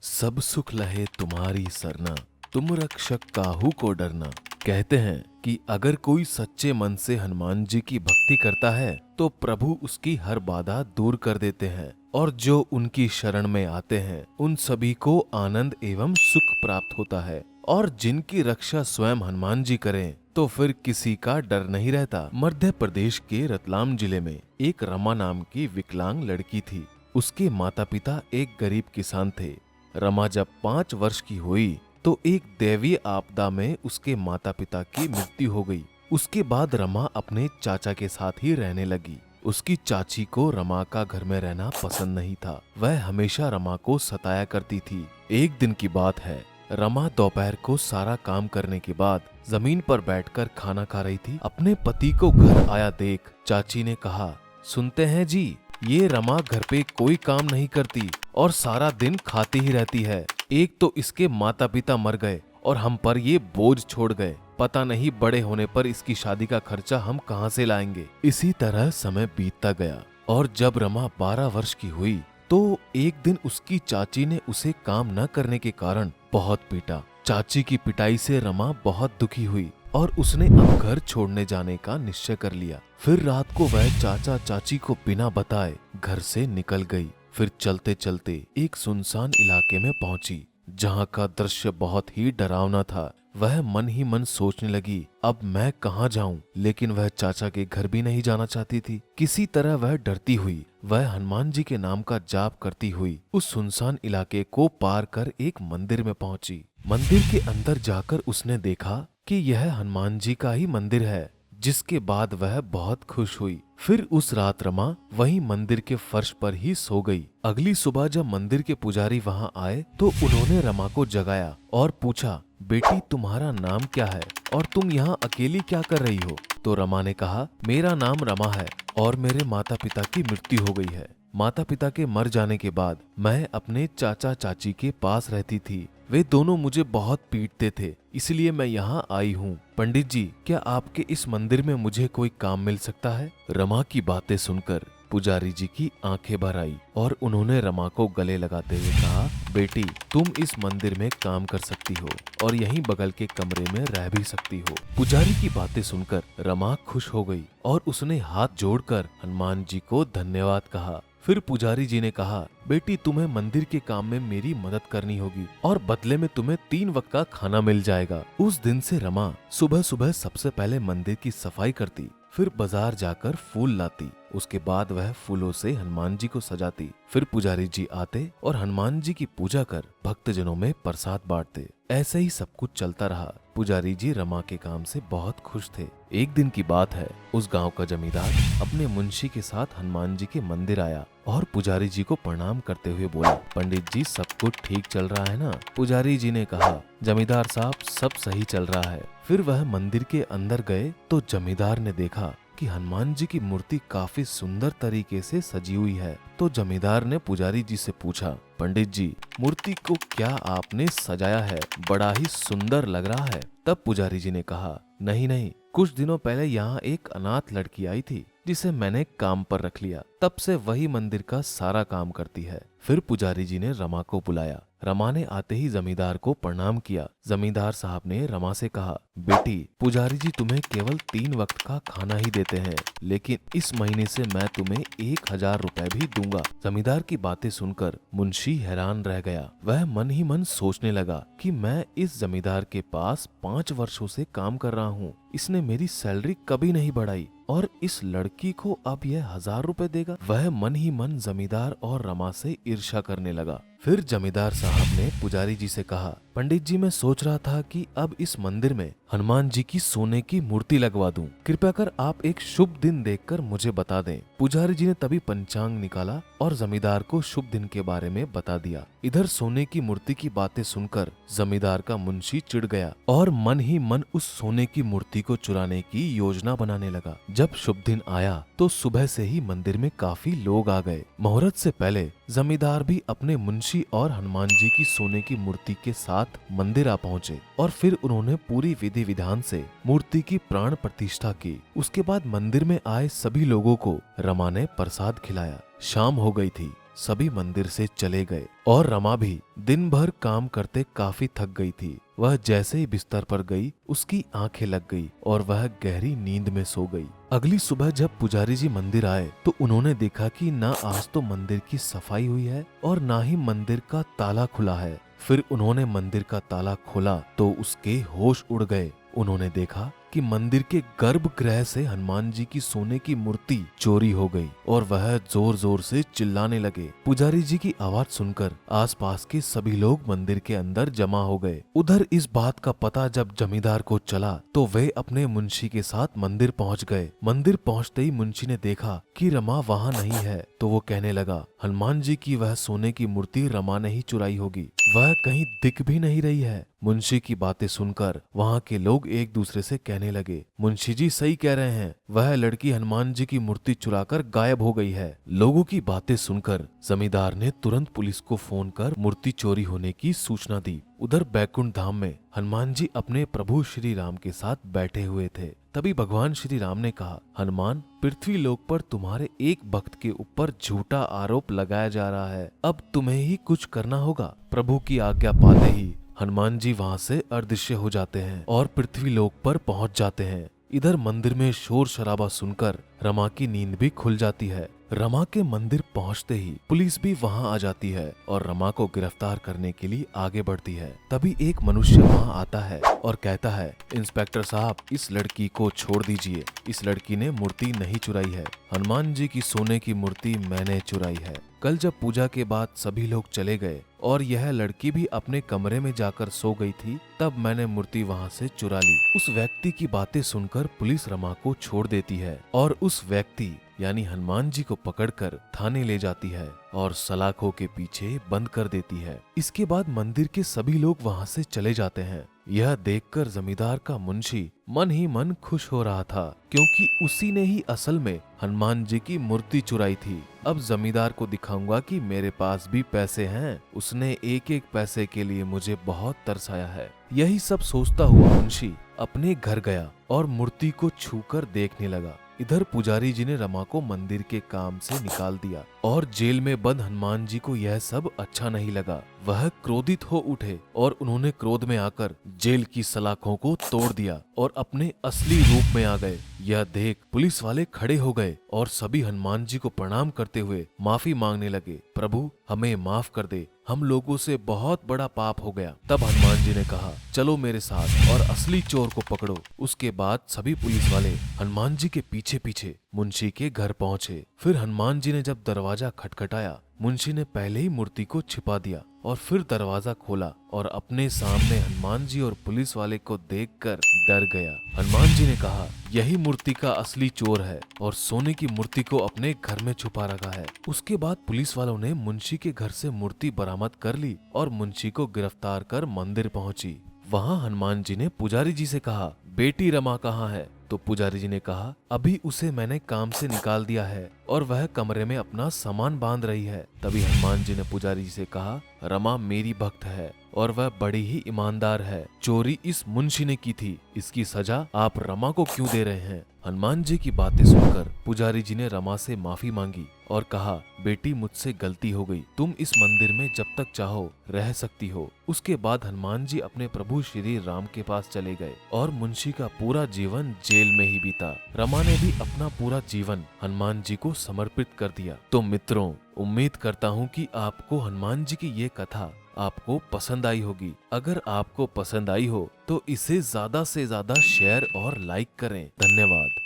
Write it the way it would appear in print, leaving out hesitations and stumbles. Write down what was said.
सब सुख लहे तुम्हारी सरना, तुम रक्षक काहू को डरना। कहते हैं कि अगर कोई सच्चे मन से हनुमान जी की भक्ति करता है तो प्रभु उसकी हर बाधा दूर कर देते हैं और जो उनकी शरण में आते हैं उन सभी को आनंद एवं सुख प्राप्त होता है। और जिनकी रक्षा स्वयं हनुमान जी करें तो फिर किसी का डर नहीं रहता। मध्य प्रदेश के रतलाम जिले में एक रमा नाम की विकलांग लड़की थी। उसके माता पिता एक गरीब किसान थे। रमा जब 5 वर्ष की हुई तो एक दैवीय आपदा में उसके माता पिता की मृत्यु हो गई। उसके बाद रमा अपने चाचा के साथ ही रहने लगी। उसकी चाची को रमा का घर में रहना पसंद नहीं था। वह हमेशा रमा को सताया करती थी। एक दिन की बात है, रमा दोपहर को सारा काम करने के बाद जमीन पर बैठकर खाना खा रही थी। अपने पति को घर आया देख चाची ने कहा, सुनते हैं जी, ये रमा घर पे कोई काम नहीं करती और सारा दिन खाती ही रहती है। एक तो इसके माता पिता मर गए और हम पर ये बोझ छोड़ गए। पता नहीं बड़े होने पर इसकी शादी का खर्चा हम कहां से लाएंगे। इसी तरह समय बीतता गया और जब रमा 12 वर्ष की हुई तो एक दिन उसकी चाची ने उसे काम न करने के कारण बहुत पीटा। चाची की पिटाई से रमा बहुत दुखी हुई और उसने अब घर छोड़ने जाने का निश्चय कर लिया। फिर रात को वह चाचा चाची को बिना बताए घर से निकल गई। फिर चलते चलते एक सुनसान इलाके में पहुंची जहां का दृश्य बहुत ही डरावना था। वह मन ही मन सोचने लगी, अब मैं कहां जाऊं। लेकिन वह चाचा के घर भी नहीं जाना चाहती थी। किसी तरह वह डरती हुई वह हनुमान जी के नाम का जाप करती हुई उस सुनसान इलाके को पार कर एक मंदिर में पहुंची। मंदिर के अंदर जाकर उसने देखा कि यह हनुमान जी का ही मंदिर है, जिसके बाद वह बहुत खुश हुई। फिर उस रात रमा वहीं मंदिर के फर्श पर ही सो गई। अगली सुबह जब मंदिर के पुजारी वहां आए तो उन्होंने रमा को जगाया और पूछा, बेटी तुम्हारा नाम क्या है और तुम यहाँ अकेली क्या कर रही हो। तो रमा ने कहा, मेरा नाम रमा है और मेरे माता पिता की मृत्यु हो गई है। माता पिता के मर जाने के बाद मैं अपने चाचा चाची के पास रहती थी। वे दोनों मुझे बहुत पीटते थे, इसलिए मैं यहाँ आई हूँ। पंडित जी, क्या आपके इस मंदिर में मुझे कोई काम मिल सकता है। रमा की बातें सुनकर पुजारी जी की आंखें भर आई और उन्होंने रमा को गले लगाते हुए कहा, बेटी तुम इस मंदिर में काम कर सकती हो और यहीं बगल के कमरे में रह भी सकती हो। पुजारी की बातें सुनकर रमा खुश हो गई और उसने हाथ जोड़कर हनुमान जी को धन्यवाद कहा। फिर पुजारी जी ने कहा, बेटी तुम्हें मंदिर के काम में मेरी मदद करनी होगी और बदले में तुम्हें 3 वक्त का खाना मिल जाएगा। उस दिन से रमा सुबह सुबह सबसे पहले मंदिर की सफाई करती, फिर बाजार जाकर फूल लाती। उसके बाद वह फूलों से हनुमान जी को सजाती। फिर पुजारी जी आते और हनुमान जी की पूजा कर भक्तजनों में प्रसाद बांटते। ऐसे ही सब कुछ चलता रहा। पुजारी जी रमा के काम से बहुत खुश थे। एक दिन की बात है, उस गांव का जमींदार अपने मुंशी के साथ हनुमान जी के मंदिर आया और पुजारी जी को प्रणाम करते हुए बोला, पंडित जी सब कुछ ठीक चल रहा है ना। पुजारी जी ने कहा, जमींदार साहब सब सही चल रहा है। फिर वह मंदिर के अंदर गए तो जमींदार ने देखा कि हनुमान जी की मूर्ति काफी सुंदर तरीके से सजी हुई है। तो जमींदार ने पुजारी जी से पूछा, पंडित जी मूर्ति को क्या आपने सजाया है, बड़ा ही सुंदर लग रहा है। तब पुजारी जी ने कहा, नहीं नहीं, कुछ दिनों पहले यहाँ एक अनाथ लड़की आई थी जिसे मैंने काम पर रख लिया। तब से वही मंदिर का सारा काम करती है। फिर पुजारी जी ने रमा को बुलाया। रमा ने आते ही जमींदार को प्रणाम किया। जमींदार साहब ने रमा से कहा, बेटी पुजारी जी तुम्हें केवल 3 वक्त का खाना ही देते हैं, लेकिन इस महीने से मैं तुम्हें 1000 रुपए भी दूंगा। जमींदार की बातें सुनकर मुंशी हैरान रह गया। वह मन ही मन सोचने लगा कि मैं इस जमींदार के पास 5 वर्षों से काम कर रहा हूँ, इसने मेरी सैलरी कभी नहीं बढ़ाई और इस लड़की को अब यह 1000 रुपए देगा। वह मन ही मन जमींदार और रमा से ईर्ष्या करने लगा। फिर जमींदार साहब ने पुजारी जी से कहा, पंडित जी मैं सोच रहा था कि अब इस मंदिर में हनुमान जी की सोने की मूर्ति लगवा दूं। कृपया कर आप एक शुभ दिन देखकर मुझे बता दें। पुजारी जी ने तभी पंचांग निकाला और जमींदार को शुभ दिन के बारे में बता दिया। इधर सोने की मूर्ति की बातें सुनकर जमींदार का मुंशी चिढ़ गया और मन ही मन उस सोने की मूर्ति को चुराने की योजना बनाने लगा। जब शुभ दिन आया तो सुबह से ही मंदिर में काफी लोग आ गए। मुहूर्त से पहले जमींदार भी अपने मुंशी और हनुमान जी की सोने की मूर्ति के साथ मंदिर आ पहुँचे और फिर उन्होंने पूरी विधि विधान से मूर्ति की प्राण प्रतिष्ठा की। उसके बाद मंदिर में आए सभी लोगों को रमा ने प्रसाद खिलाया। शाम हो गई थी। सभी मंदिर से चले गए और रमा भी दिन भर काम करते काफी थक गई थी। वह जैसे ही बिस्तर पर गई उसकी आंखें लग गई और वह गहरी नींद में सो गई। अगली सुबह जब पुजारी जी मंदिर आए तो उन्होंने देखा कि ना आज तो मंदिर की सफाई हुई है और ना ही मंदिर का ताला खुला है। फिर उन्होंने मंदिर का ताला खोला तो उसके होश उड़ गए। उन्होंने देखा कि मंदिर के गर्भगृह से हनुमान जी की सोने की मूर्ति चोरी हो गई और वह जोर जोर से चिल्लाने लगे। पुजारी जी की आवाज सुनकर आसपास के सभी लोग मंदिर के अंदर जमा हो गए। उधर इस बात का पता जब जमींदार को चला तो वे अपने मुंशी के साथ मंदिर पहुंच गए। मंदिर पहुंचते ही मुंशी ने देखा कि रमा वहां नहीं है तो वो कहने लगा, हनुमान जी की वह सोने की मूर्ति रमा ने ही चुराई होगी, वह कहीं दिख भी नहीं रही है। मुंशी की बातें सुनकर वहां के लोग एक दूसरे से कहने लगे, मुंशी जी सही कह रहे हैं, वह लड़की हनुमान जी की मूर्ति चुराकर गायब हो गई है। लोगों की बातें सुनकर जमींदार ने तुरंत पुलिस को फोन कर मूर्ति चोरी होने की सूचना दी। उधर बैकुंठ धाम में हनुमान जी अपने प्रभु श्री राम के साथ बैठे हुए थे। तभी भगवान श्री राम ने कहा, हनुमान, पृथ्वी लोक पर तुम्हारे एक भक्त के ऊपर झूठा आरोप लगाया जा रहा है, अब तुम्हें ही कुछ करना होगा। प्रभु की आज्ञा पाते ही हनुमान जी वहां से अदृश्य हो जाते हैं और पृथ्वी लोक पर पहुंच जाते हैं। इधर मंदिर में शोर शराबा सुनकर रमा की नींद भी खुल जाती है। रमा के मंदिर पहुंचते ही पुलिस भी वहां आ जाती है और रमा को गिरफ्तार करने के लिए आगे बढ़ती है। तभी एक मनुष्य वहां आता है और कहता है, इंस्पेक्टर साहब, इस लड़की को छोड़ दीजिए, इस लड़की ने मूर्ति नहीं चुराई है, हनुमान जी की सोने की मूर्ति मैंने चुराई है। कल जब पूजा के बाद सभी लोग चले गए और यह लड़की भी अपने कमरे में जाकर सो गई थी, तब मैंने मूर्ति वहां से चुरा ली। उस व्यक्ति की बातें सुनकर पुलिस रमा को छोड़ देती है और उस व्यक्ति यानी हनुमान जी को पकड़कर थाने ले जाती है और सलाखों के पीछे बंद कर देती है। इसके बाद मंदिर के सभी लोग वहां से चले जाते हैं। यह देखकर जमींदार का मुंशी मन ही मन खुश हो रहा था, क्योंकि उसी ने ही असल में हनुमान जी की मूर्ति चुराई थी। अब जमींदार को दिखाऊंगा कि मेरे पास भी पैसे हैं, उसने एक एक पैसे के लिए मुझे बहुत तरसाया है। यही सब सोचता हुआ मुंशी अपने घर गया और मूर्ति को छूकर देखने लगा। इधर पुजारी जी ने रमा को मंदिर के काम से निकाल दिया और जेल में बंद हनुमान जी को यह सब अच्छा नहीं लगा। वह क्रोधित हो उठे और उन्होंने क्रोध में आकर जेल की सलाखों को तोड़ दिया और अपने असली रूप में आ गए। यह देख पुलिस वाले खड़े हो गए और सभी हनुमान जी को प्रणाम करते हुए माफी मांगने लगे, प्रभु हमें माफ कर दे, हम लोगों से बहुत बड़ा पाप हो गया। तब हनुमान जी ने कहा, चलो मेरे साथ और असली चोर को पकड़ो। उसके बाद सभी पुलिस वाले हनुमान जी के पीछे पीछे मुंशी के घर पहुंचे। फिर हनुमान जी ने जब दरवाजा खटखटाया, मुंशी ने पहले ही मूर्ति को छिपा दिया और फिर दरवाजा खोला और अपने सामने हनुमान जी और पुलिस वाले को देखकर डर गया। हनुमान जी ने कहा, यही मूर्ति का असली चोर है और सोने की मूर्ति को अपने घर में छुपा रखा है। उसके बाद पुलिस वालों ने मुंशी के घर से मूर्ति बरामद कर ली और मुंशी को गिरफ्तार कर मंदिर पहुंची। वहां हनुमान जी ने पुजारी जी से कहा, बेटी रमा कहाँ है? तो पुजारी जी ने कहा, अभी उसे मैंने काम से निकाल दिया है और वह कमरे में अपना सामान बांध रही है। तभी हनुमान जी ने पुजारी जी से कहा, रमा मेरी भक्त है और वह बड़ी ही ईमानदार है, चोरी इस मुंशी ने की थी, इसकी सजा आप रमा को क्यों दे रहे हैं? हनुमान जी की बातें सुनकर पुजारी जी ने रमा से माफी मांगी और कहा, बेटी मुझसे गलती हो गई, तुम इस मंदिर में जब तक चाहो रह सकती हो। उसके बाद हनुमान जी अपने प्रभु श्री राम के पास चले गए और मुंशी का पूरा जीवन जेल में ही बीता। रमा ने भी अपना पूरा जीवन हनुमान जी को समर्पित कर दिया। तो मित्रों, उम्मीद करता हूँ कि आपको हनुमान जी की ये कथा आपको पसंद आई होगी। अगर आपको पसंद आई हो तो इसे ज्यादा से ज्यादा शेयर और लाइक करें। धन्यवाद।